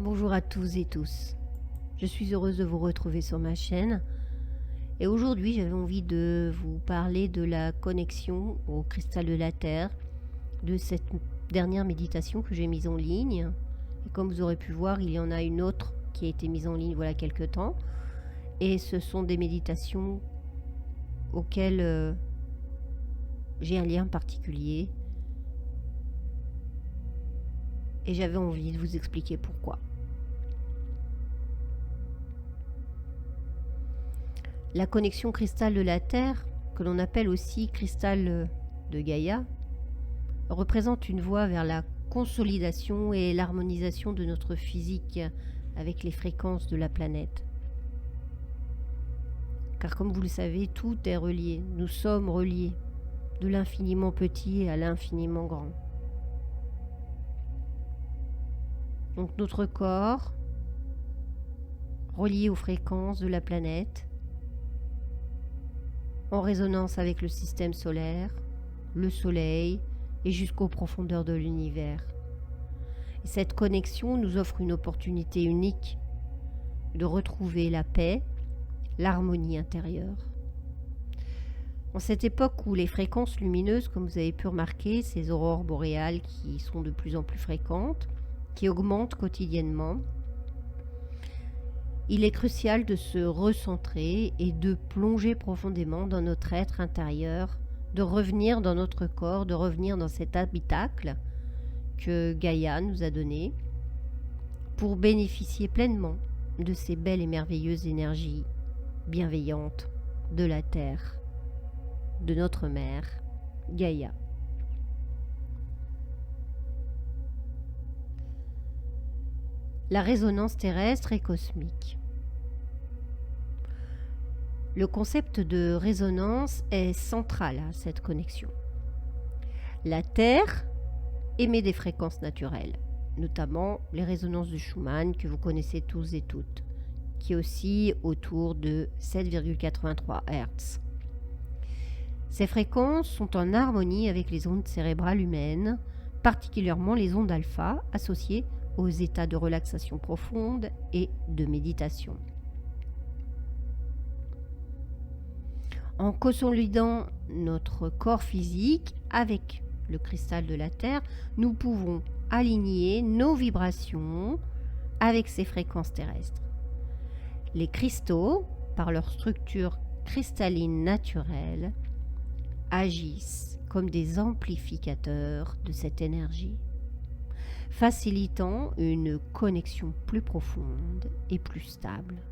Bonjour à tous et tous. Je suis heureuse de vous retrouver sur ma chaîne. Et aujourd'hui, j'avais envie de vous parler de la connexion au cristal de la Terre, de cette dernière méditation que j'ai mise en ligne. Et comme vous aurez pu voir, il y en a une autre qui a été mise en ligne voilà quelques temps. Et ce sont des méditations auxquelles j'ai un lien particulier. Et j'avais envie de vous expliquer pourquoi. La connexion cristal de la Terre, que l'on appelle aussi cristal de Gaïa, représente une voie vers la consolidation et l'harmonisation de notre physique avec les fréquences de la planète. Car comme vous le savez, tout est relié, nous sommes reliés, de l'infiniment petit à l'infiniment grand. Donc notre corps, relié aux fréquences de la planète, en résonance avec le système solaire, le soleil et jusqu'aux profondeurs de l'univers. Et cette connexion nous offre une opportunité unique de retrouver la paix, l'harmonie intérieure. En cette époque où les fréquences lumineuses, comme vous avez pu remarquer, ces aurores boréales qui sont de plus en plus fréquentes, qui augmentent quotidiennement, il est crucial de se recentrer et de plonger profondément dans notre être intérieur, de revenir dans notre corps, de revenir dans cet habitacle que Gaïa nous a donné pour bénéficier pleinement de ces belles et merveilleuses énergies bienveillantes de la Terre, de notre mère, Gaïa. La résonance terrestre et cosmique. Le concept de résonance est central à cette connexion. La Terre émet des fréquences naturelles, notamment les résonances de Schumann que vous connaissez tous et toutes, qui oscillent autour de 7,83 Hz. Ces fréquences sont en harmonie avec les ondes cérébrales humaines, particulièrement les ondes alpha associées aux états de relaxation profonde et de méditation. En consolidant notre corps physique avec le cristal de la Terre, nous pouvons aligner nos vibrations avec ces fréquences terrestres. Les cristaux, par leur structure cristalline naturelle, agissent comme des amplificateurs de cette énergie, facilitant une connexion plus profonde et plus stable.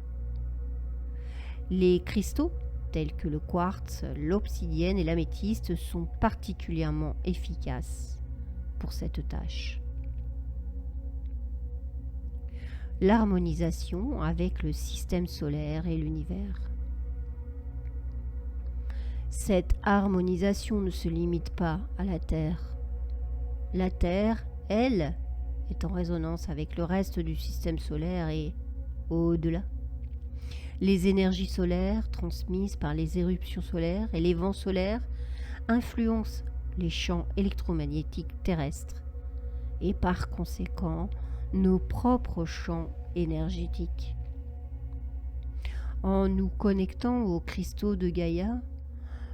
Les cristaux, tels que le quartz, l'obsidienne et l'améthyste, sont particulièrement efficaces pour cette tâche. L'harmonisation avec le système solaire et l'univers. Cette harmonisation ne se limite pas à la Terre. La Terre, elle, est en résonance avec le reste du système solaire et au-delà. Les énergies solaires transmises par les éruptions solaires et les vents solaires influencent les champs électromagnétiques terrestres et par conséquent nos propres champs énergétiques. En nous connectant aux cristaux de Gaïa,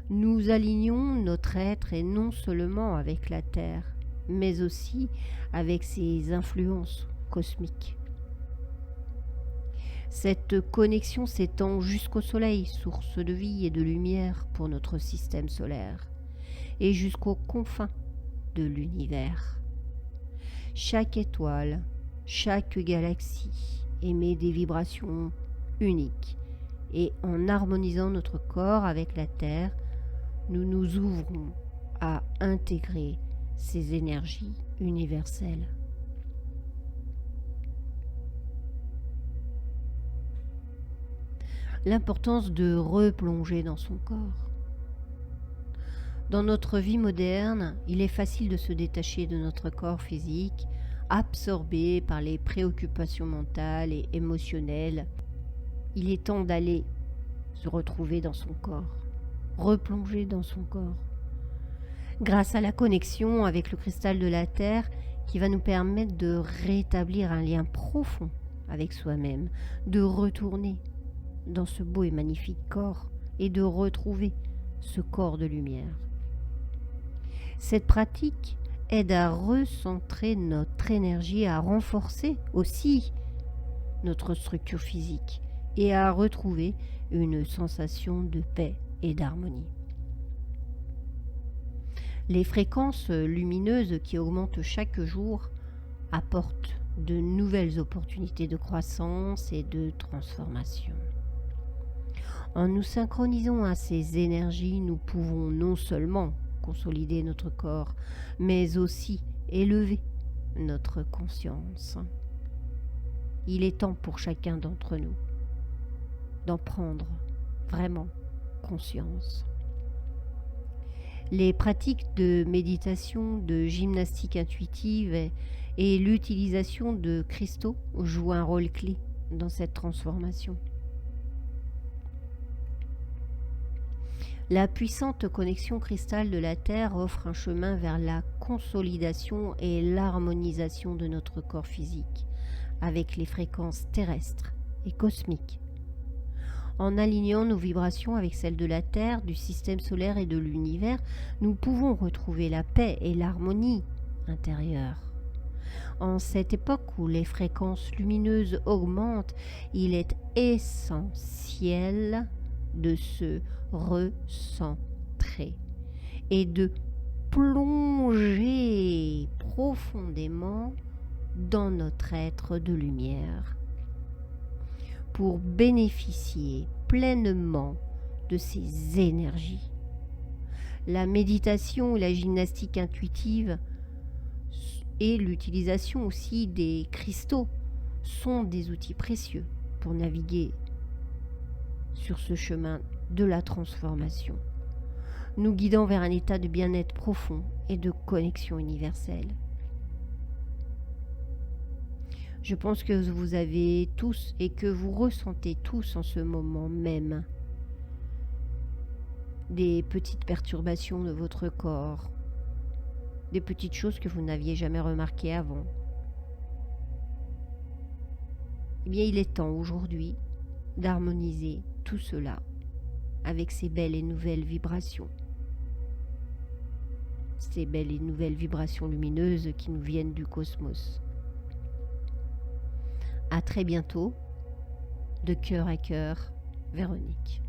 nous alignons notre être et non seulement avec la Terre, mais aussi avec ses influences cosmiques. Cette connexion s'étend jusqu'au Soleil, source de vie et de lumière pour notre système solaire, et jusqu'aux confins de l'univers. Chaque étoile, chaque galaxie émet des vibrations uniques, et en harmonisant notre corps avec la Terre, nous nous ouvrons à intégrer ces énergies universelles. L'importance de replonger dans son corps. Dans notre vie moderne, il est facile de se détacher de notre corps physique, absorbé par les préoccupations mentales et émotionnelles. Il est temps d'aller se retrouver dans son corps, replonger dans son corps. Grâce à la connexion avec le cristal de la Terre, qui va nous permettre de rétablir un lien profond avec soi-même, de retourner dans ce beau et magnifique corps et de retrouver ce corps de lumière. Cette pratique aide à recentrer notre énergie, à renforcer aussi notre structure physique et à retrouver une sensation de paix et d'harmonie. Les fréquences lumineuses qui augmentent chaque jour apportent de nouvelles opportunités de croissance et de transformation. En nous synchronisant à ces énergies, nous pouvons non seulement consolider notre corps, mais aussi élever notre conscience. Il est temps pour chacun d'entre nous d'en prendre vraiment conscience. Les pratiques de méditation, de gymnastique intuitive et l'utilisation de cristaux jouent un rôle clé dans cette transformation. La puissante connexion cristal de la Terre offre un chemin vers la consolidation et l'harmonisation de notre corps physique avec les fréquences terrestres et cosmiques. En alignant nos vibrations avec celles de la Terre, du système solaire et de l'univers, nous pouvons retrouver la paix et l'harmonie intérieure. En cette époque où les fréquences lumineuses augmentent, il est essentiel de se recentrer et de plonger profondément dans notre être de lumière pour bénéficier pleinement de ces énergies. La méditation et la gymnastique intuitive et l'utilisation aussi des cristaux sont des outils précieux pour naviguer sur ce chemin de la transformation, nous guidant vers un état de bien-être profond et de connexion universelle. Je pense que vous avez tous et que vous ressentez tous en ce moment même des petites perturbations de votre corps, des petites choses que vous n'aviez jamais remarquées avant. Eh bien, il est temps aujourd'hui d'harmoniser tout cela avec ces belles et nouvelles vibrations. Ces belles et nouvelles vibrations lumineuses qui nous viennent du cosmos. À très bientôt, de cœur à cœur, Véronique.